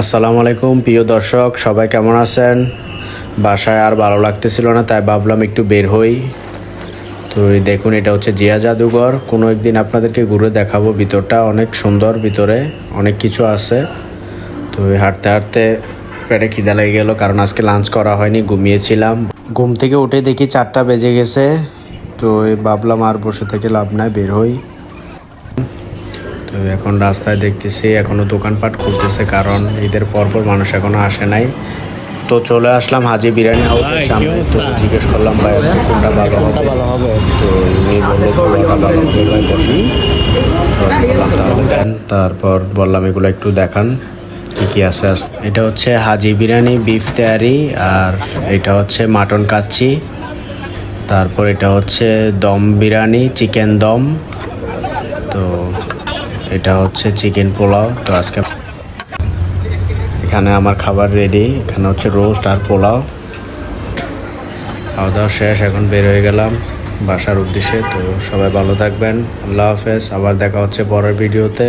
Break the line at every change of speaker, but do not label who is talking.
আসসালামু আলাইকুম প্রিয় দর্শক, সবাই কেমন আছেন? বাসায় আর ভালো লাগতেছিল না, তাই ভাবলাম একটু বের হই। তো এই দেখুন, এটা হচ্ছে জিয়া জাদুঘর। কোনো একদিন আপনাদেরকে ঘুরে দেখাবো। ভিতরটা অনেক সুন্দর, ভিতরে অনেক কিছু আছে। তো হাঁটতে হাঁটতে পেটে খিদা লেগে গেল, কারণ আজকে লাঞ্চ করা হয়নি, ঘুমিয়েছিলাম। ঘুম থেকে উঠে দেখি 4টা বেজে গেছে। তো ভাবলাম আর বসে থেকে লাভ নাই, বের হই। তো এখন রাস্তায় দেখতেছি এখনো দোকানপাট খুলতেছে, কারণ ঈদের পরপর মানুষ এখনো আসে নাই। তো চলে আসলাম হাজি বিরিয়ানি হাউসের সামনে। তো জিজ্ঞেস করলাম ভাই আজকে কোনটা ভালো হবে। তো উনি বললো পুরোটা ভালো হবে ভাই, বসি। তো আমি বললাম তাহলে দেন। তারপর বললাম এগুলো একটু দেখান কি কি আছে। এটা হচ্ছে হাজি বিরিয়ানি বিফ তেহারি, আর এটা হচ্ছে মাটন কাচ্চি। তারপর এটা হচ্ছে দম বিরিয়ানি, চিকেন দম। তো এটা হচ্ছে চিকেন পোলাও। তো আজকে এখানে আমার খাবার রেডি। এখানে হচ্ছে রোস্ট আর পোলাও। খাওয়া দাওয়া শেষ, এখন বের হয়ে গেলাম বাসার উদ্দেশ্যে। তো সবাই ভালো থাকবেন, আল্লাহ হাফেজ। আবার দেখা হচ্ছে পরের ভিডিওতে।